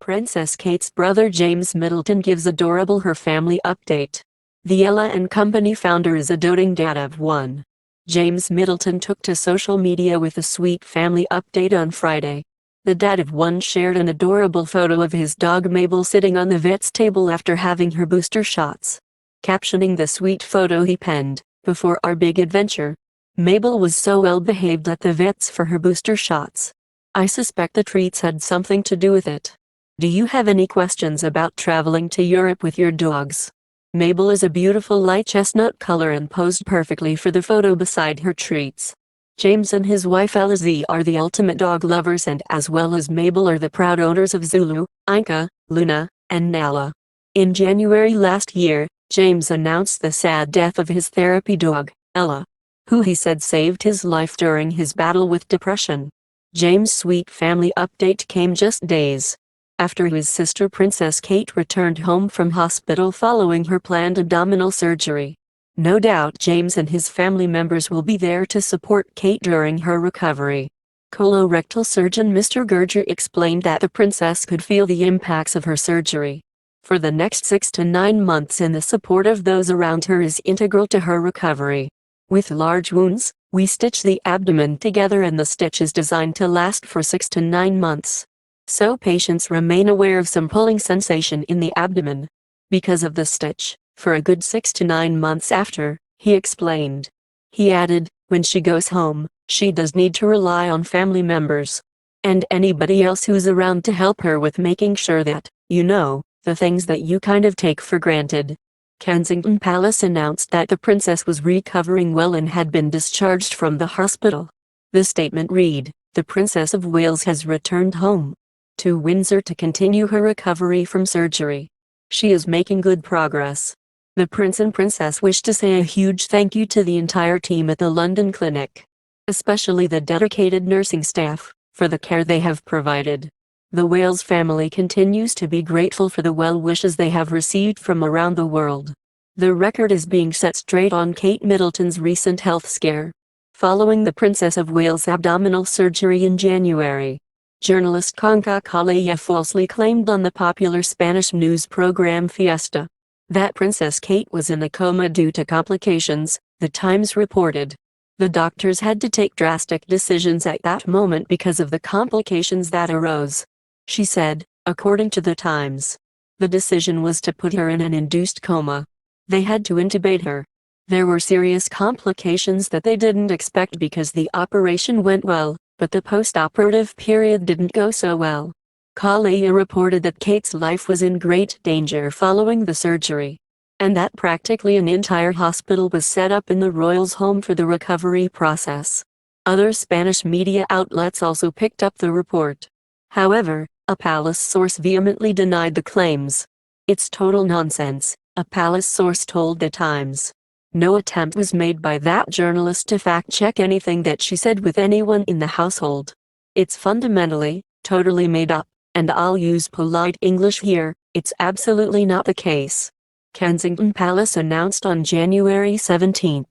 Princess Kate's brother James Middleton gives adorable her family update. The Ella & Company founder is a doting dad of one. James Middleton took to social media with a sweet family update on Friday. The dad of one shared an adorable photo of his dog Mabel sitting on the vet's table after having her booster shots. Captioning the sweet photo he penned, "Before our big adventure, Mabel was so well behaved at the vet's for her booster shots. I suspect the treats had something to do with it. Do you have any questions about traveling to Europe with your dogs?" Mabel is a beautiful light chestnut color and posed perfectly for the photo beside her treats. James and his wife Ella are the ultimate dog lovers, and as well as Mabel are the proud owners of Zulu, Inca, Luna, and Nala. In January last year, James announced the sad death of his therapy dog, Ella, who he said saved his life during his battle with depression. James' sweet family update came just days after his sister Princess Kate returned home from hospital following her planned abdominal surgery. No doubt James and his family members will be there to support Kate during her recovery. Colorectal surgeon Mr. Gerger explained that the princess could feel the impacts of her surgery for the next 6 to 9 months, and the support of those around her is integral to her recovery. With large wounds, we stitch the abdomen together, and the stitch is designed to last for 6 to 9 months. So patients remain aware of some pulling sensation in the abdomen because of the stitch for a good 6 to 9 months after, he explained. He added, when she goes home, she does need to rely on family members and anybody else who's around to help her with making sure that, the things that you kind of take for granted. Kensington Palace announced that the princess was recovering well and had been discharged from the hospital. The statement read, "The Princess of Wales has returned home to Windsor to continue her recovery from surgery. She is making good progress." The Prince and Princess wish to say a huge thank you to the entire team at the London clinic, especially the dedicated nursing staff, for the care they have provided. The Wales family continues to be grateful for the well wishes they have received from around the world. The record is being set straight on Kate Middleton's recent health scare following the Princess of Wales' abdominal surgery in January. Journalist Conca Calella falsely claimed on the popular Spanish news program Fiesta that Princess Kate was in a coma due to complications, the Times reported. The doctors had to take drastic decisions at that moment because of the complications that arose, she said, according to the Times. The decision was to put her in an induced coma. They had to intubate her. There were serious complications that they didn't expect because the operation went well, but the post-operative period didn't go so well. Calella reported that Kate's life was in great danger following the surgery, and that practically an entire hospital was set up in the royals' home for the recovery process. Other Spanish media outlets also picked up the report. However, a palace source vehemently denied the claims. "It's total nonsense," a palace source told the Times. No attempt was made by that journalist to fact-check anything that she said with anyone in the household. "It's fundamentally, totally made up, and I'll use polite English here, it's absolutely not the case." Kensington Palace announced on January 17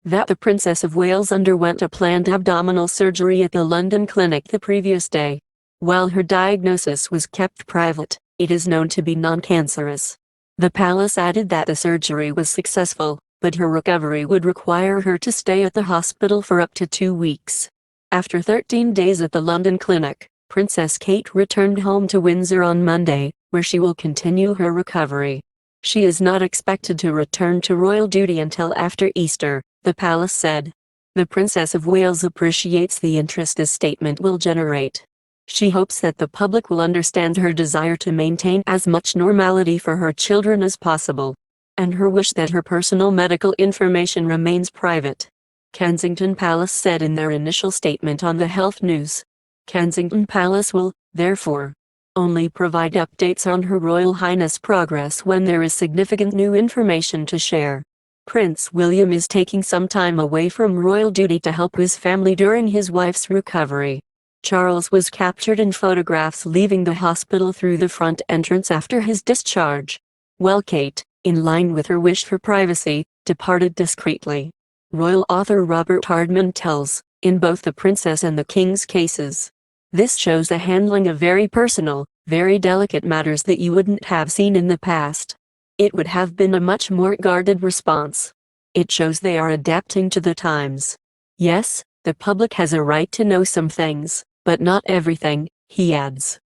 that the Princess of Wales underwent a planned abdominal surgery at the London clinic the previous day. While her diagnosis was kept private, it is known to be non-cancerous. The palace added that the surgery was successful, but her recovery would require her to stay at the hospital for up to 2 weeks. After 13 days at the London clinic, Princess Kate returned home to Windsor on Monday, where she will continue her recovery. She is not expected to return to royal duty until after Easter, the palace said. The Princess of Wales appreciates the interest this statement will generate. She hopes that the public will understand her desire to maintain as much normality for her children as possible, and her wish that her personal medical information remains private, Kensington Palace said in their initial statement on the health news. Kensington Palace will, therefore, only provide updates on Her Royal Highness' progress when there is significant new information to share. Prince William is taking some time away from royal duty to help his family during his wife's recovery. Charles was captured in photographs leaving the hospital through the front entrance after his discharge, while Kate, in line with her wish for privacy, departed discreetly. Royal author Robert Hardman tells, in both the Princess and the King's cases, this shows the handling of very personal, Very delicate matters that you wouldn't have seen in the past. It would have been a much more guarded response. It shows they are adapting to the times. Yes, the public has a right to know some things, but not everything, he adds.